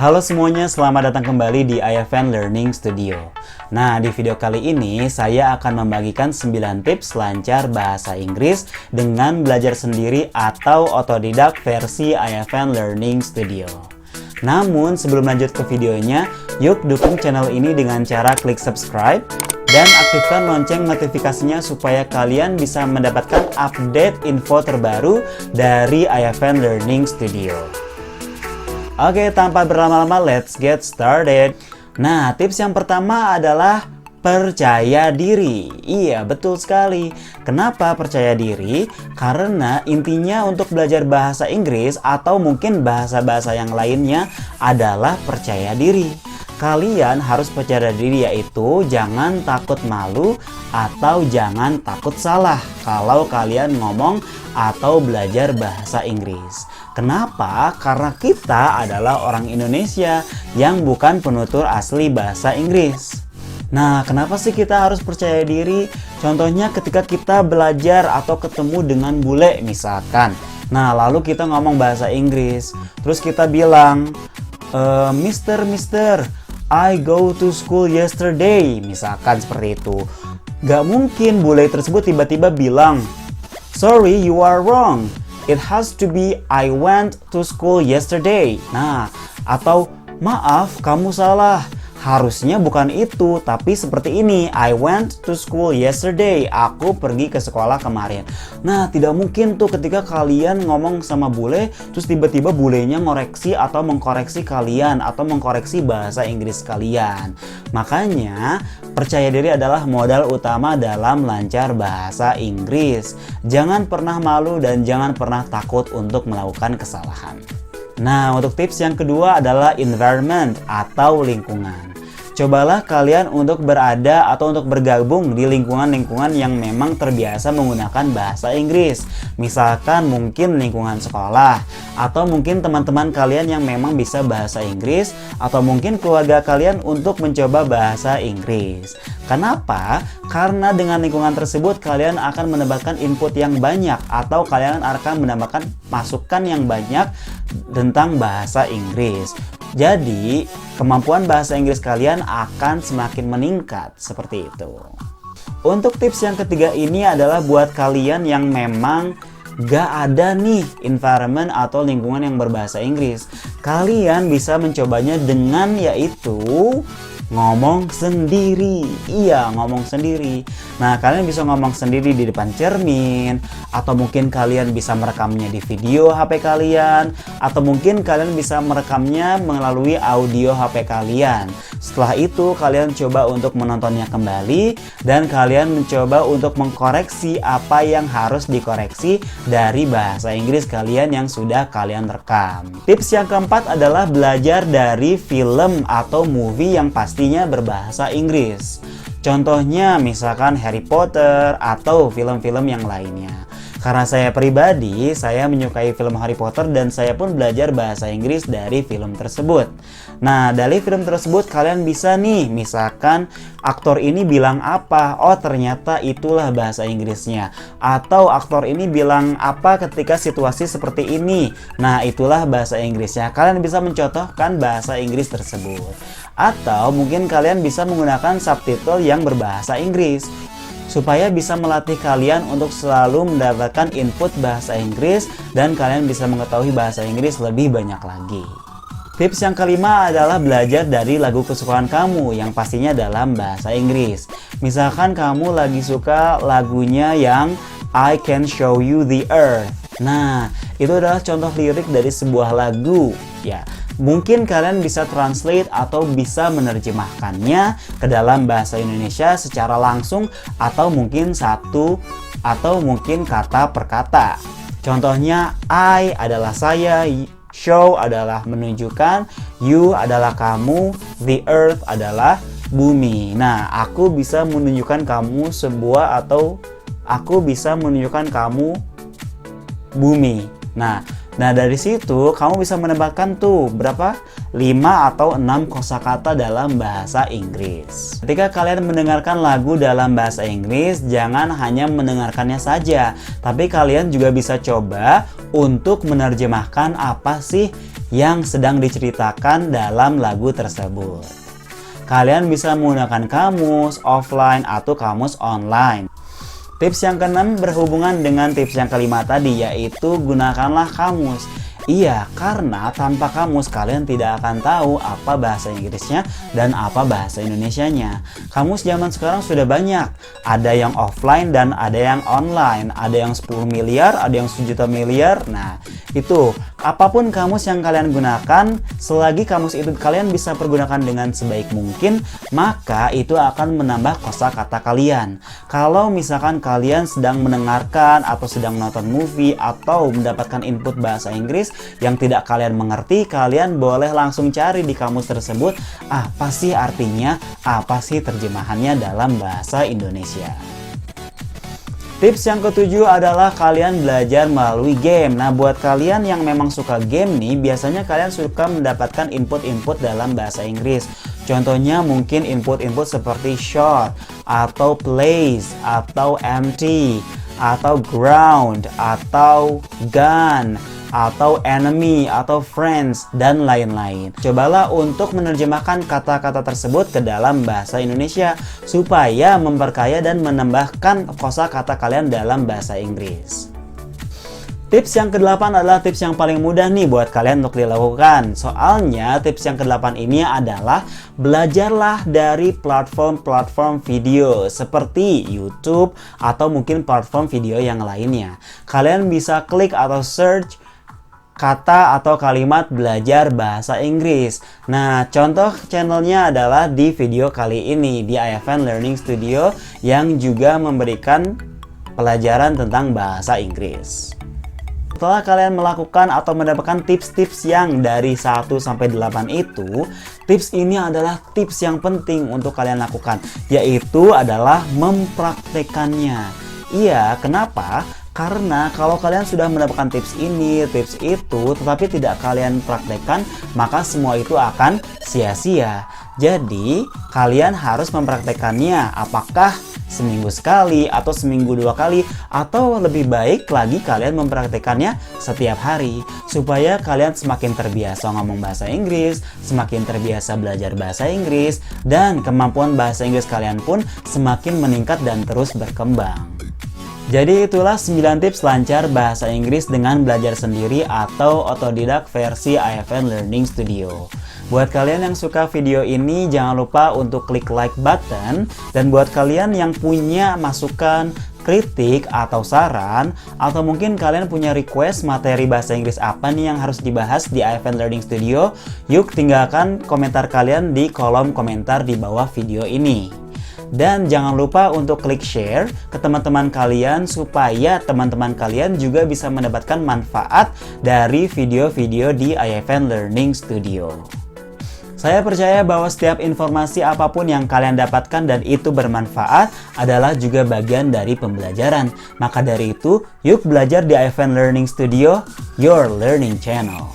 Halo semuanya, selamat datang kembali di IFN Learning Studio. Nah, di video kali ini saya akan membagikan 9 tips lancar bahasa Inggris dengan belajar sendiri atau otodidak versi IFN Learning Studio. Namun, sebelum lanjut ke videonya, yuk dukung channel ini dengan cara klik subscribe dan aktifkan lonceng notifikasinya supaya kalian bisa mendapatkan update info terbaru dari IFN Learning Studio. Oke, tanpa berlama-lama, let's get started. Nah, tips yang pertama adalah percaya diri. Iya, betul sekali. Kenapa percaya diri? Karena intinya untuk belajar bahasa Inggris atau mungkin bahasa-bahasa yang lainnya adalah percaya diri. Kalian harus percaya diri, yaitu jangan takut malu atau jangan takut salah kalau kalian ngomong atau belajar bahasa Inggris. Kenapa? Karena kita adalah orang Indonesia yang bukan penutur asli bahasa Inggris. Nah, kenapa sih kita harus percaya diri? Contohnya ketika kita belajar atau ketemu dengan bule misalkan. Nah, lalu kita ngomong bahasa Inggris. Terus kita bilang, Mister, I go to school yesterday. Misalkan seperti itu. Gak mungkin bule tersebut tiba-tiba bilang, sorry, you are wrong. It has to be I went to school yesterday. Nah, atau maaf, kamu salah. Harusnya bukan itu, tapi seperti ini. I went to school yesterday. Aku pergi ke sekolah kemarin. Nah, tidak mungkin tuh ketika kalian ngomong sama bule, terus tiba-tiba bulenya ngoreksi atau mengkoreksi kalian atau mengkoreksi bahasa Inggris kalian. Makanya, percaya diri adalah modal utama dalam lancar bahasa Inggris. Jangan pernah malu dan jangan pernah takut untuk melakukan kesalahan. Nah, untuk tips yang kedua adalah environment atau lingkungan. Cobalah kalian untuk berada atau untuk bergabung di lingkungan-lingkungan yang memang terbiasa menggunakan bahasa Inggris. Misalkan mungkin lingkungan sekolah, atau mungkin teman-teman kalian yang memang bisa bahasa Inggris, atau mungkin keluarga kalian untuk mencoba bahasa Inggris. Kenapa? Karena dengan lingkungan tersebut kalian akan mendapatkan input yang banyak atau kalian akan mendapatkan masukan yang banyak tentang bahasa Inggris. Jadi, kemampuan bahasa Inggris kalian akan semakin meningkat seperti itu. Untuk tips yang ketiga ini adalah buat kalian yang memang gak ada nih environment atau lingkungan yang berbahasa Inggris. Kalian bisa mencobanya dengan yaitu ngomong sendiri. Iya, ngomong sendiri. Nah, kalian bisa ngomong sendiri di depan cermin, atau mungkin kalian bisa merekamnya di video HP kalian, atau mungkin kalian bisa merekamnya melalui audio HP kalian. Setelah itu, kalian coba untuk menontonnya kembali, dan kalian mencoba untuk mengkoreksi apa yang harus dikoreksi dari bahasa Inggris kalian yang sudah kalian rekam. Tips yang keempat adalah belajar dari film atau movie yang pastinya berbahasa Inggris. Contohnya misalkan Harry Potter atau film-film yang lainnya. Karena saya pribadi, saya menyukai film Harry Potter dan saya pun belajar bahasa Inggris dari film tersebut. Nah, dari film tersebut kalian bisa nih, misalkan aktor ini bilang apa, oh ternyata itulah bahasa Inggrisnya. Atau aktor ini bilang apa ketika situasi seperti ini, nah itulah bahasa Inggrisnya. Kalian bisa mencontohkan bahasa Inggris tersebut. Atau mungkin kalian bisa menggunakan subtitle yang berbahasa Inggris, supaya bisa melatih kalian untuk selalu mendapatkan input bahasa Inggris dan kalian bisa mengetahui bahasa Inggris lebih banyak lagi. Tips yang kelima adalah belajar dari lagu kesukaan kamu yang pastinya dalam bahasa Inggris. Misalkan kamu lagi suka lagunya yang I Can Show You the Earth. Nah, itu adalah contoh lirik dari sebuah lagu. Ya, mungkin kalian bisa translate atau bisa menerjemahkannya ke dalam bahasa Indonesia secara langsung atau mungkin satu atau mungkin kata per kata. Contohnya, I adalah saya, show adalah menunjukkan, you adalah kamu, the earth adalah bumi. Nah, aku bisa menunjukkan kamu sebuah atau aku bisa menunjukkan kamu bumi. Nah, dari situ kamu bisa menambahkan tuh berapa? 5 atau 6 kosakata dalam bahasa Inggris. Ketika kalian mendengarkan lagu dalam bahasa Inggris, jangan hanya mendengarkannya saja, tapi kalian juga bisa coba untuk menerjemahkan apa sih yang sedang diceritakan dalam lagu tersebut. Kalian bisa menggunakan kamus offline atau kamus online. Tips yang keenam berhubungan dengan tips yang kelima tadi, yaitu gunakanlah kamus. Iya, karena tanpa kamus kalian tidak akan tahu apa bahasa Inggrisnya dan apa bahasa Indonesianya. Kamus zaman sekarang sudah banyak. Ada yang offline dan ada yang online. Ada yang 10 miliar, ada yang 1 juta miliar. Nah, itu. Apapun kamus yang kalian gunakan, selagi kamus itu kalian bisa pergunakan dengan sebaik mungkin, maka itu akan menambah kosakata kalian. Kalau misalkan kalian sedang mendengarkan atau sedang menonton movie atau mendapatkan input bahasa Inggris yang tidak kalian mengerti, kalian boleh langsung cari di kamus tersebut apa sih artinya, apa sih terjemahannya dalam bahasa Indonesia. Tips yang ketujuh adalah kalian belajar melalui game. Nah, buat kalian yang memang suka game nih, biasanya kalian suka mendapatkan input-input dalam bahasa Inggris. Contohnya mungkin input-input seperti short, atau place, atau empty, atau ground, atau gun, atau enemy, atau friends, dan lain-lain. Cobalah untuk menerjemahkan kata-kata tersebut ke dalam bahasa Indonesia supaya memperkaya dan menambahkan kosakata kalian dalam bahasa Inggris. Tips yang ke-8 adalah tips yang paling mudah nih buat kalian untuk dilakukan. Soalnya tips yang ke-8 ini adalah belajarlah dari platform-platform video seperti YouTube atau mungkin platform video yang lainnya. Kalian bisa klik atau search kata atau kalimat belajar bahasa Inggris. Nah, contoh channelnya adalah di video kali ini di IFN Learning Studio yang juga memberikan pelajaran tentang bahasa Inggris. Setelah kalian melakukan atau mendapatkan tips-tips yang dari 1 sampai 8 itu, tips ini adalah tips yang penting untuk kalian lakukan, yaitu adalah mempraktekannya. Iya, kenapa? Karena kalau kalian sudah mendapatkan tips ini, tips itu, tetapi tidak kalian praktekkan, maka semua itu akan sia-sia. Jadi, kalian harus mempraktekannya. Apakah seminggu sekali, atau seminggu 2 kali, atau lebih baik lagi kalian mempraktekannya setiap hari. Supaya kalian semakin terbiasa ngomong bahasa Inggris, semakin terbiasa belajar bahasa Inggris, dan kemampuan bahasa Inggris kalian pun semakin meningkat dan terus berkembang. Jadi itulah 9 tips lancar bahasa Inggris dengan belajar sendiri atau otodidak versi IFN Learning Studio. Buat kalian yang suka video ini, jangan lupa untuk klik like button. Dan buat kalian yang punya masukan, kritik, atau saran, atau mungkin kalian punya request materi bahasa Inggris apa nih yang harus dibahas di IFN Learning Studio, yuk tinggalkan komentar kalian di kolom komentar di bawah video ini. Dan jangan lupa untuk klik share ke teman-teman kalian supaya teman-teman kalian juga bisa mendapatkan manfaat dari video-video di IFN Learning Studio. Saya percaya bahwa setiap informasi apapun yang kalian dapatkan dan itu bermanfaat adalah juga bagian dari pembelajaran. Maka dari itu, yuk belajar di IFN Learning Studio, your learning channel.